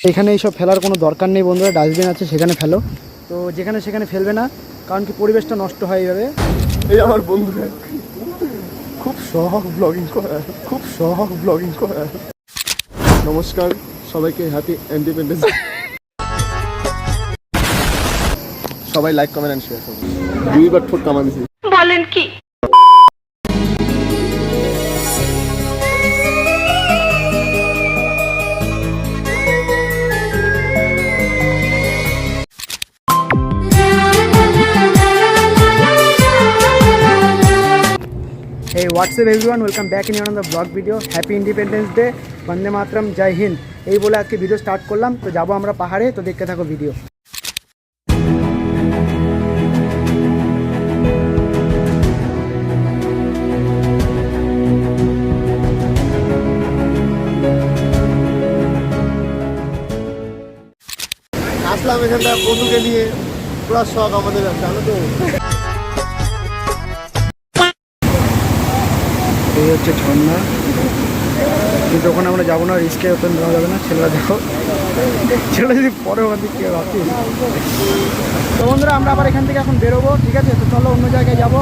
এখানে এইসব ফেলার কোনো দরকার নেই বন্ধুরা, ডাস্টবিন আছে সেখানে ফেলো। তো যেখানে সেখানে ফেলবে না, কারণ কি পরিবেশটা নষ্ট হয় এইভাবে। এই আমার বন্ধুরা খুব শখ ব্লগিং করার, খুব শখ ব্লগিং করার। নমস্কার সবাইকে, হ্যাপি ইন্ডিপেন্ডেন্স। সবাই লাইক কমেন্ট এন্ড শেয়ার করুন। দুইবার ঠোঁট কামা দিছি। বলেন কি? Hey, what's up everyone, welcome back in another vlog video. Happy Independence Day, বন্দে মাতরম, জয় হিন্দ। এই বলে আজকে ভিডিও স্টার্ট করলাম। তো যাবো আমরা পাহাড়ে, তো দেখতে থাকো ভিডিও। আসলাম এখানটা বন্ধুকে নিয়ে, পুরো শখ আমাদের, জানো তো। এই হচ্ছে ঝর্ণা, কিন্তু ওখানে আমরা যাবো না, রিস্কে ওখানে নেওয়া যাবে না। ছেলেরা দেখো, ছেলেরা যদি পরে ওখান থেকে ভাবছিস। তো বন্ধুরা আমরা আবার এখান থেকে এখন বেরোবো, ঠিক আছে? তো চলো অন্য জায়গায় যাবো।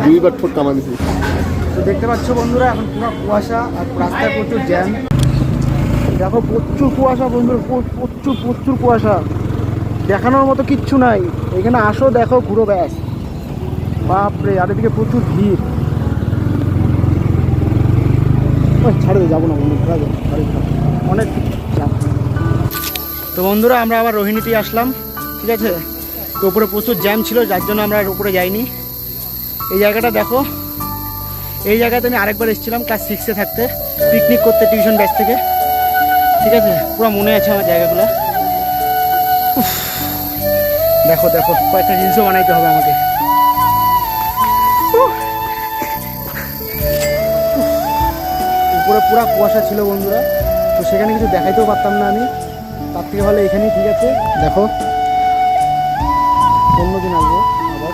দুইবার ঠোঁট কামা দিছি। তো দেখতে পাচ্ছ বন্ধুরা, এখন পুরো কুয়াশা আর রাস্তায় প্রচুর জ্যাম। দেখো প্রচুর কুয়াশা বন্ধুরা, প্রচুর কুয়াশা, দেখানোর মতো কিচ্ছু নাই। এখানে আসো, দেখো, ঘুরো, ব্যাস। বাপরে, আর এদিকে প্রচুর ভিড়। ছাড়ে যাবো না বন্ধু, অনেক চাপ। তো বন্ধুরা আমরা আবার রোহিণীতে আসলাম, ঠিক আছে? তো উপরে প্রচুর জ্যাম ছিল, যার জন্য আমরা উপরে যাইনি। এই জায়গাটা দেখো, এই জায়গাতে আমি আরেকবার এসেছিলাম ক্লাস 6-এ থাকতে, পিকনিক করতে টিউশন ব্যাচ থেকে, ঠিক আছে? পুরো মনে আছে আমার জায়গাগুলো। দেখো দেখো, কয়েকটা জিনিসও বানাইতে হবে আমাকে। উপরে পুরো কুয়াশা ছিল বন্ধুরা, তো সেখানে কিছু দেখাইতেও পারতাম না আমি। তার থেকে ভালো এখানেই, ঠিক আছে? দেখো, অন্যদিন আসবো আবার।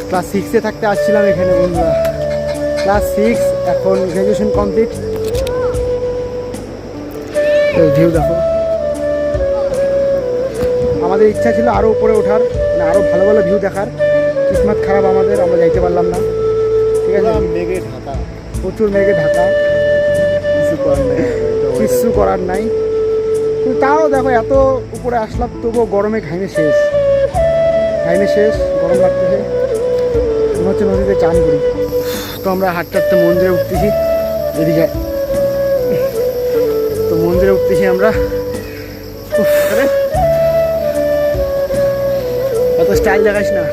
ক্লাস 6-এ থাকতে আসছিলাম এখানে বন্ধুরা, ক্লাস 6, এখন গ্র্যাজুয়েশন কমপ্লিট। ভিউ দেখো। আমাদের ইচ্ছা ছিল আরও উপরে ওঠার, মানে আরও ভালো ভালো ভিউ দেখার। কিসমত খারাপ আমাদের, আমরা যাইতে পারলাম না, ঠিক আছে? মেঘে ঢাকা, প্রচুর মেঘে ঢাকা, কিছু করার নাই। কিন্তু তাও দেখো, এত উপরে আসলাম তবুও গরমে ঘাইমে শেষ, গরম লাগতেছে, মনে হচ্ছে নদীতে চান করি। তো আমরা হাঁটতে হাঁটতে মন্দিরে উঠতেছি, এদিকে তো মন্দিরে উঠতেছি আমরা। এত স্টাইল দেখাস না,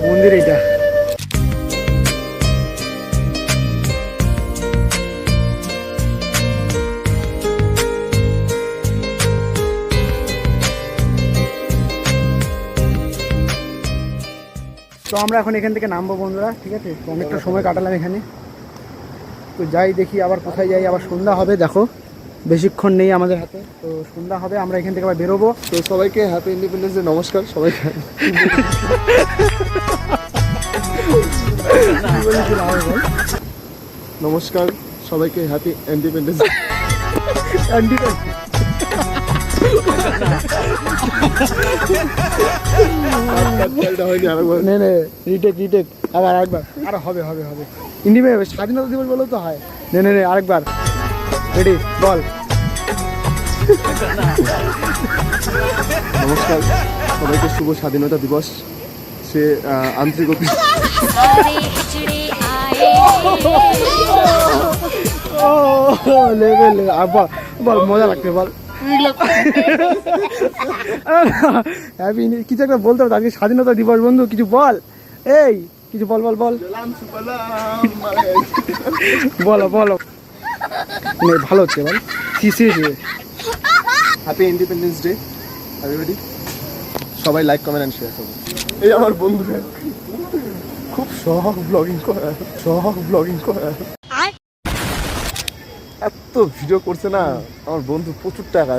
মন্দির এইটা। তো আমরা এখন এখান থেকে নামবো বন্ধুরা, ঠিক আছে? তো অনেকটা সময় কাটালাম এখানে, তো যাই দেখি আবার কোথায় যাই। আবার সন্ধ্যা হবে, দেখো বেশিক্ষণ নেই আমাদের হাতে, তো সন্ধ্যা হবে, আমরা এখান থেকে আবার বেরোবো। তো সবাইকে হ্যাপি ইন্ডিপেন্ডেন্স ডে, নমস্কার সবাইকে। নমস্কার সবাইকে, হ্যাপি ইন্ডিপেন্ডেন্স। রিটেক আবার আরেকবার, আর হবে হবে হবে ইন্ডিপেন্ডেন্স স্বাধীনতা দিবস বলেও তো হয়। নে আরেকবার, রেডি, বল। নমস্কার সবাইকে, শুভ স্বাধীনতা দিবস। সে আন্তরিক বল, মজা লাগছে, বল। কিছু একটা বলতে হবে, আজকে স্বাধীনতা দিবস বন্ধু, কিছু বল। এই কিছু বল বল বল বলো বলো, ভালো হচ্ছে, বল। Happy independence day everybody. সবাই লাইক কমেন্ট এন্ড শেয়ার করুন। এই আমার বন্ধুরা খুব শখ ব্লগিং করার, এত ভিডিও করছে না আমার বন্ধু, প্রচুর টাকা।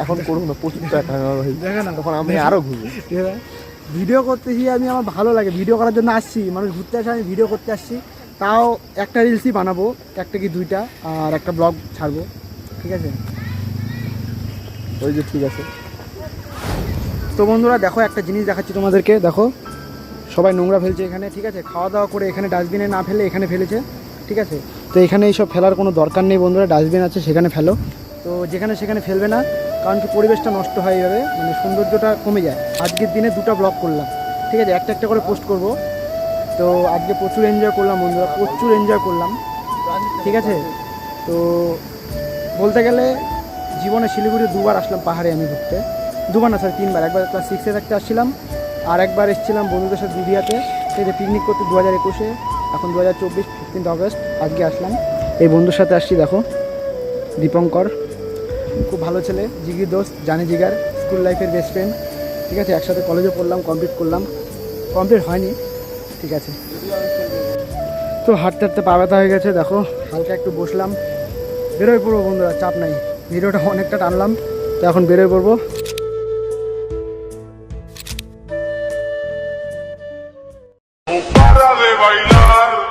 এখন করুন না, প্রচুর টাকা, তখন আমি আরো ঘুরবো। ভিডিও করতেছি আমি, আমার ভালো লাগে, ভিডিও করার জন্য আসছি, মানুষ ঘুরতে আসে, আমি ভিডিও করতে আসছি। তাও একটা রিলসই বানাবো, একটা কি দুইটা, আর একটা ব্লগ ছাড়বো, ঠিক আছে? ওই যে ঠিক আছে। তো বন্ধুরা দেখো, একটা জিনিস দেখাচ্ছি তোমাদেরকে, দেখো সবাই নোংরা ফেলছে এখানে, ঠিক আছে? খাওয়া দাওয়া করে এখানে ডাস্টবিনে না ফেলে এখানে ফেলেছে, ঠিক আছে? তো এখানে এইসব ফেলার কোনো দরকার নেই বন্ধুরা, ডাস্টবিন আছে সেখানে ফেলো। তো যেখানে সেখানে ফেলবে না, কারণ কি পরিবেশটা নষ্ট হয়ে যাবে, মানে সৌন্দর্যটা কমে যায়। আজকের দিনে 2টা ব্লগ করলাম, ঠিক আছে? একটা একটা করে পোস্ট করব। তো আজকে প্রচুর এনজয় করলাম বন্ধুরা, প্রচুর এনজয় করলাম, ঠিক আছে? তো বলতে গেলে জীবনে শিলিগুড়ি 2বার আসলাম পাহাড়ে আমি ঘুরতে, 2বার না স্যার 3বার। একবার ক্লাস 6-এ থাকতে আসছিলাম, আর একবার এসেছিলাম বন্ধুদের সাথে দিদিয়াতে, সেই যে পিকনিক করতে 2021-এ। এখন 2024 15 আগস্ট, আজকে আসলাম। এই বন্ধুর সাথে আসছি, দেখো দীপঙ্কর, খুব ভালো ছেলে, জিগির দোস্ত, জানি জিগার, স্কুল লাইফের বেস্ট ফ্রেন্ড, ঠিক আছে? একসাথে কলেজে পড়লাম, কমপ্লিট করলাম, কমপ্লিট হয়নি, ঠিক আছে? তো হাঁটতে হাঁটতে পা ব্যথা হয়ে গেছে, দেখো হালকা একটু বসলাম, বেরোয় পড়বো বন্ধুরা, চাপ নাই। ভিডিওটা অনেকটা টানলাম, তো এখন বেরোয় পড়বো। Para de bailar.